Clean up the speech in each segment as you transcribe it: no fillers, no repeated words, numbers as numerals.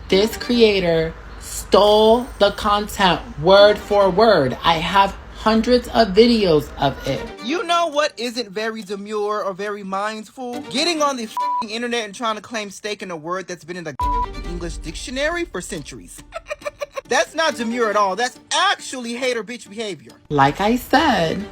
This creator stole the content word for word. I have hundreds of videos of it. You know what isn't very demure or very mindful? Getting on the internet and trying to claim stake in a word that's been in the English dictionary for centuries. That's not demure at all. That's actually hater bitch behavior. Like I said,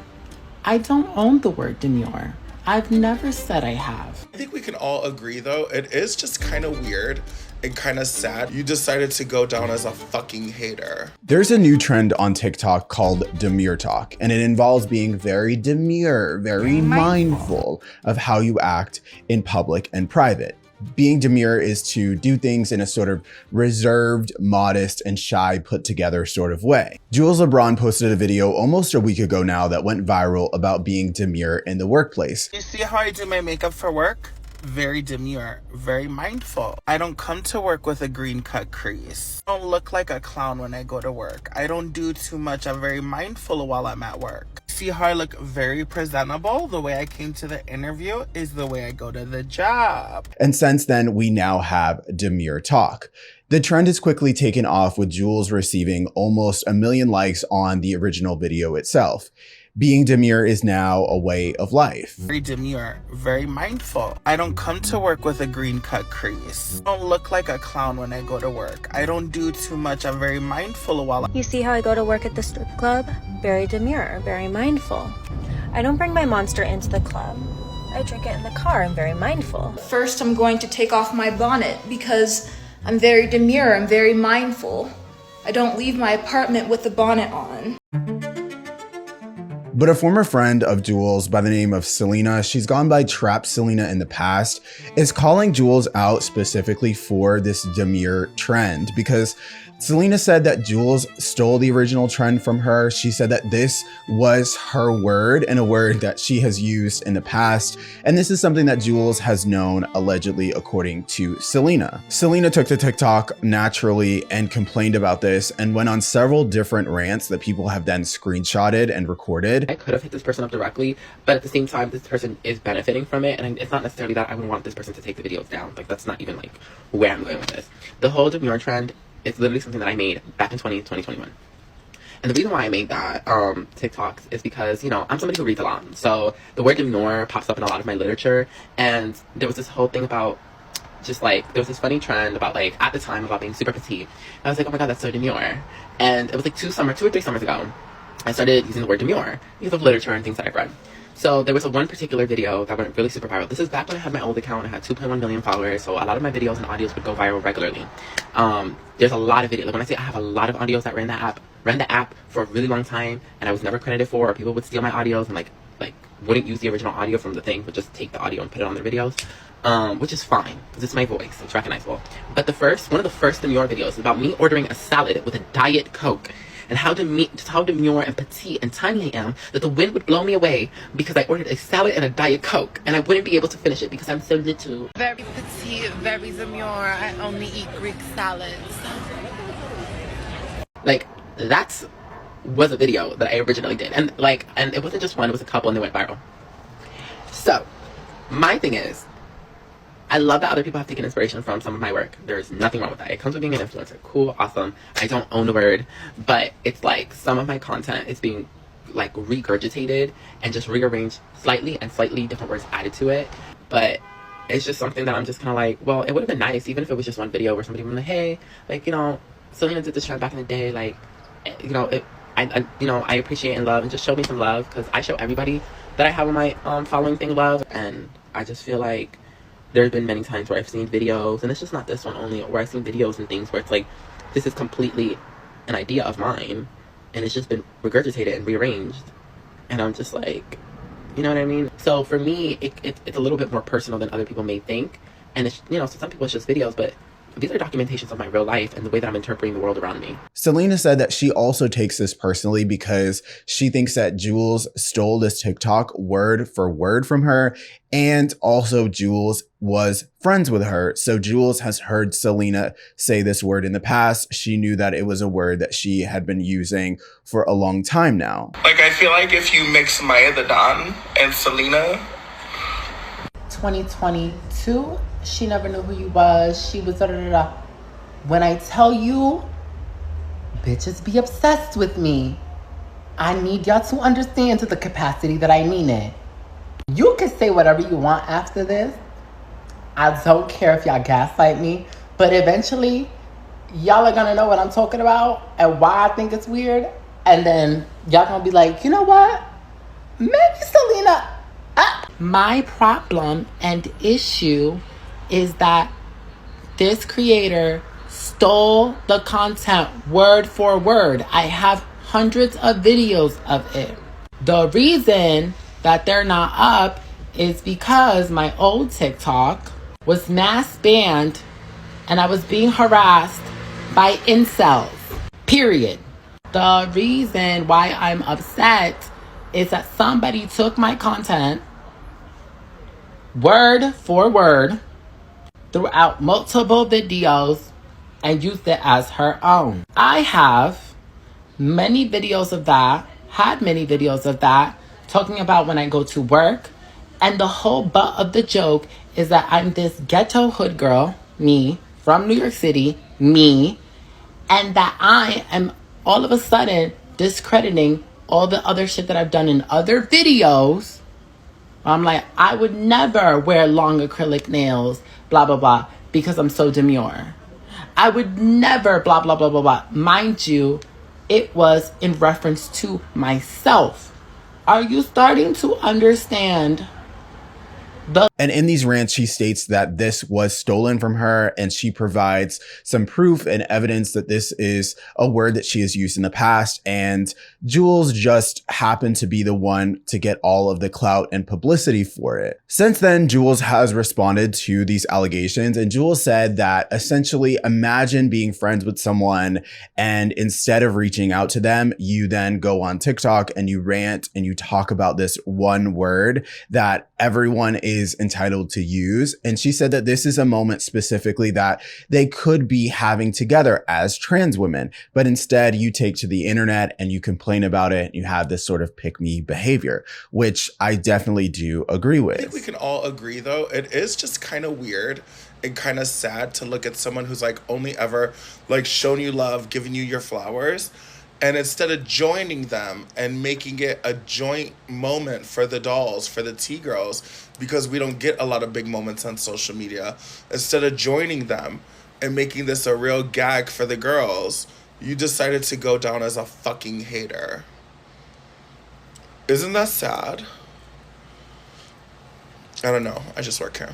I don't own the word demure. I've never said I have. I think we can all agree, though, it is just kind of weird and kind of sad you decided to go down as a fucking hater. There's a new trend on TikTok called Demure Talk, and it involves being very demure, very mindful of how you act in public and private. Being demure is to do things in a sort of reserved, modest, and shy, put together sort of way. Jules LeBron posted a video almost a week ago now that went viral about being demure in the workplace. You see how I do my makeup for work? Very demure, very mindful. I don't come to work with a green cut crease. I don't look like a clown when I go to work. I don't do too much. I'm very mindful while I'm at work. See how I look very presentable? The way I came to the interview is the way I go to the job. And since then, we now have Demure Talk. The trend has quickly taken off, with Jules receiving almost 1 million likes on the original video itself. Being demure is now a way of life. Very demure, very mindful. I don't come to work with a green cut crease. I don't look like a clown when I go to work. I don't do too much. I'm very mindful while You see how I go to work at the strip club? Very demure, very mindful. I don't bring my Monster into the club. I drink it in the car. I'm very mindful. First, I'm going to take off my bonnet because I'm very demure, I'm very mindful. I don't leave my apartment with the bonnet on. But a former friend of Jules by the name of Selena, she's gone by Trap Selena in the past, is calling Jules out specifically for this demure trend, because Selena said that Jules stole the original trend from her. She said that this was her word and a word that she has used in the past. And this is something that Jules has known, allegedly, according to Selena. Selena took to TikTok naturally and complained about this and went on several different rants that people have then screenshotted and recorded. I could have hit this person up directly, but at the same time, this person is benefiting from it. And it's not necessarily that I would want this person to take the videos down. Like, that's not even like where I'm going with this. The whole demure trend, it's literally something that I made back in 2021. And the reason why I made that TikToks is because, you know, I'm somebody who reads a lot. So the word demure pops up in a lot of my literature. And there was this whole thing about just like, there was this funny trend about like, at the time, about being super petite. And I was like, oh my God, that's so demure. And it was like 2 or 3 summers ago, I started using the word demure because of literature and things that I've read. So there was one particular video that went really super viral. This is back when I had my old account. I had 2.1 million followers. So a lot of my videos and audios would go viral regularly. There's a lot of videos. Like when I say I have a lot of audios that ran the app for a really long time, and I was never credited for, or people would steal my audios and like wouldn't use the original audio from the thing, but just take the audio and put it on their videos. Which is fine because it's my voice. It's recognizable. But one of the first Demure videos is about me ordering a salad with a Diet Coke. And how demure and petite and tiny I am that the wind would blow me away because I ordered a salad and a Diet Coke and I wouldn't be able to finish it because I'm so little. Very petite, very demure. I only eat Greek salads. Like, that was a video that I originally did. And it wasn't just one, it was a couple and they went viral. So, my thing is, I love that other people have taken inspiration from some of my work. There's nothing wrong with that. It comes with being an influencer. Cool, awesome. I don't own the word, but it's like some of my content is being like regurgitated and just rearranged slightly and slightly different words added to it. But it's just something that I'm just kind of like, well, it would have been nice even if it was just one video where somebody was like, hey, like, you know, Selena did this trend back in the day. Like, you know, I appreciate and love, and just show me some love, because I show everybody that I have on my following thing love. And I just feel like there's been many times where I've seen videos, and it's just not this one only, where I've seen videos and things where it's like, this is completely an idea of mine, and it's just been regurgitated and rearranged. And I'm just like, you know what I mean? So for me, it's a little bit more personal than other people may think. And it's, you know, so some people it's just videos, but these are documentations of my real life and the way that I'm interpreting the world around me. Selena said that she also takes this personally because she thinks that Jules stole this TikTok word for word from her, and also Jules was friends with her. So Jules has heard Selena say this word in the past. She knew that it was a word that she had been using for a long time now. Like, I feel like if you mix Maya the Don and Selena. 2022, she never knew who you was. She was da da da da. When I tell you, bitches be obsessed with me. I need y'all to understand to the capacity that I mean it. You can say whatever you want after this. I don't care if y'all gaslight me, but eventually, y'all are gonna know what I'm talking about and why I think it's weird. And then y'all gonna be like, you know what? Maybe Selena. My problem and issue is that this creator stole the content word for word. I have hundreds of videos of it. The reason that they're not up is because my old TikTok was mass banned and I was being harassed by incels. Period. The reason why I'm upset is that somebody took my content word for word throughout multiple videos and used it as her own. I have many videos of that, had many videos of that, talking about when I go to work. And the whole butt of the joke is that I'm this ghetto hood girl, me, from New York City, me, and that I am all of a sudden discrediting all the other shit that I've done in other videos. I'm like, I would never wear long acrylic nails, blah, blah, blah, because I'm so demure. I would never blah, blah, blah, blah, blah. Mind you, it was in reference to myself. Are you starting to understand? And in these rants, she states that this was stolen from her, and she provides some proof and evidence that this is a word that she has used in the past. And Jules just happened to be the one to get all of the clout and publicity for it. Since then, Jules has responded to these allegations, and Jules said that essentially, imagine being friends with someone, and instead of reaching out to them, you then go on TikTok and you rant and you talk about this one word that everyone is entitled to use. And she said that this is a moment specifically that they could be having together as trans women, but instead you take to the internet and you complain about it and you have this sort of pick-me behavior, which I definitely do agree with. I think we can all agree, though, it is just kind of weird and kind of sad to look at someone who's like only ever like shown you love, giving you your flowers, and instead of joining them and making it a joint moment for the dolls, for the T-girls, because we don't get a lot of big moments on social media, instead of joining them and making this a real gag for the girls, you decided to go down as a fucking hater. Isn't that sad? I don't know. I just work here.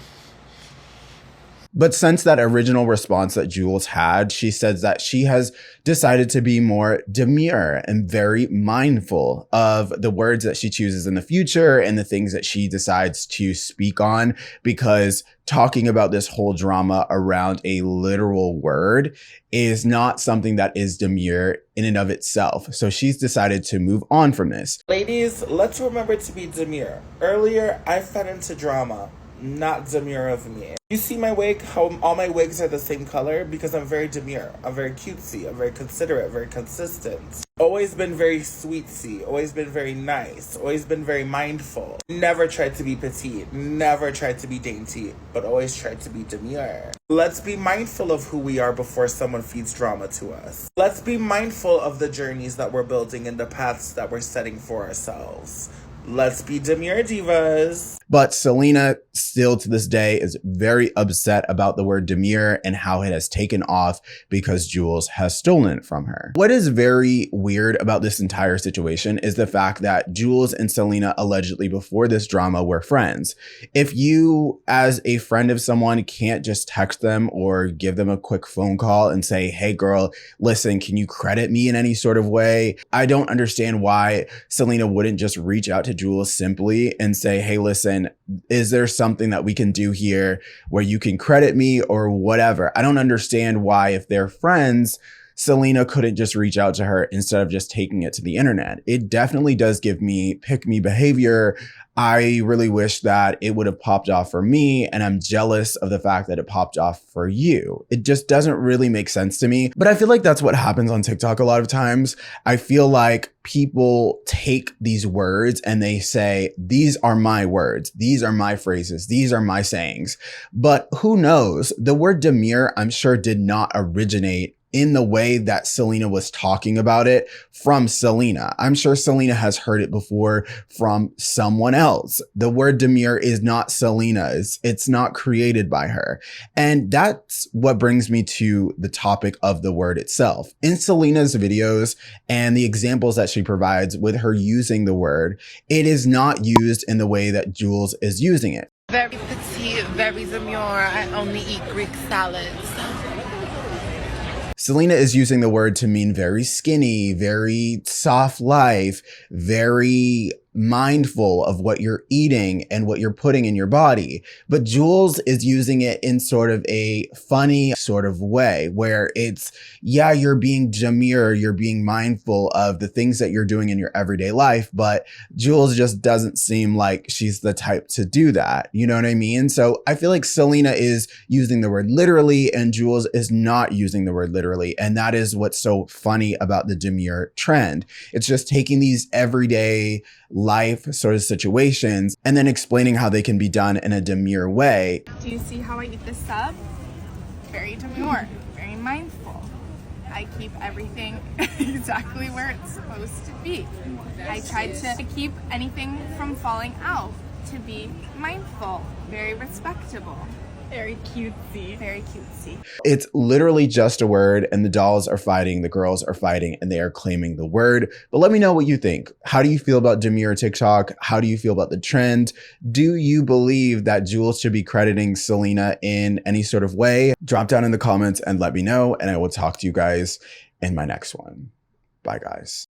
But since that original response that Jules had, she says that she has decided to be more demure and very mindful of the words that she chooses in the future and the things that she decides to speak on, because talking about this whole drama around a literal word is not something that is demure in and of itself. So she's decided to move on from this. Ladies, let's remember to be demure. Earlier, I fell into drama. Not demure of me. You see my wig, how all my wigs are the same color? Because I'm very demure. I'm very cutesy. I'm very considerate, very consistent. Always been very sweetsy. Always been very nice. Always been very mindful. Never tried to be petite. Never tried to be dainty. But always tried to be demure. Let's be mindful of who we are before someone feeds drama to us. Let's be mindful of the journeys that we're building and the paths that we're setting for ourselves. Let's be demure divas. But Selena still to this day is very upset about the word demure and how it has taken off because Jules has stolen it from her. What is very weird about this entire situation is the fact that Jules and Selena allegedly before this drama were friends. If you as a friend of someone can't just text them or give them a quick phone call and say, hey girl, listen, can you credit me in any sort of way? I don't understand why Selena wouldn't just reach out to Jules simply and say, hey, listen, is there something that we can do here where you can credit me or whatever? I don't understand why, if they're friends, Selena couldn't just reach out to her instead of just taking it to the internet. It definitely does give me pick me behavior. I really wish that it would have popped off for me, and I'm jealous of the fact that it popped off for you. It just doesn't really make sense to me, but I feel like that's what happens on TikTok a lot of times. I feel like people take these words and they say, these are my words, these are my phrases, these are my sayings. But who knows? The word demure, I'm sure, did not originate in the way that Selena was talking about it from Selena. I'm sure Selena has heard it before from someone else. The word demure is not Selena's. It's not created by her. And that's what brings me to the topic of the word itself. In Selena's videos and the examples that she provides with her using the word, it is not used in the way that Jules is using it. Very petite, very demure. I only eat Greek salads. Selena is using the word to mean very skinny, very soft life, very mindful of what you're eating and what you're putting in your body. But Jules is using it in sort of a funny sort of way where it's, yeah, you're being demure, you're being mindful of the things that you're doing in your everyday life, but Jules just doesn't seem like she's the type to do that. You know what I mean? So I feel like Selena is using the word literally and Jules is not using the word literally. And that is what's so funny about the demure trend. It's just taking these everyday life sort of situations and then explaining how they can be done in a demure way. Do you see how I eat this sub? Very demure, very mindful. I keep everything exactly where it's supposed to be. I tried to keep anything from falling out, to be mindful, very respectable. Very cutesy. Very cutesy. It's literally just a word and the dolls are fighting, the girls are fighting, and they are claiming the word. But let me know what you think. How do you feel about demure TikTok? How do you feel about the trend? Do you believe that Jules should be crediting Selena in any sort of way? Drop down in the comments and let me know, and I will talk to you guys in my next one. Bye, guys.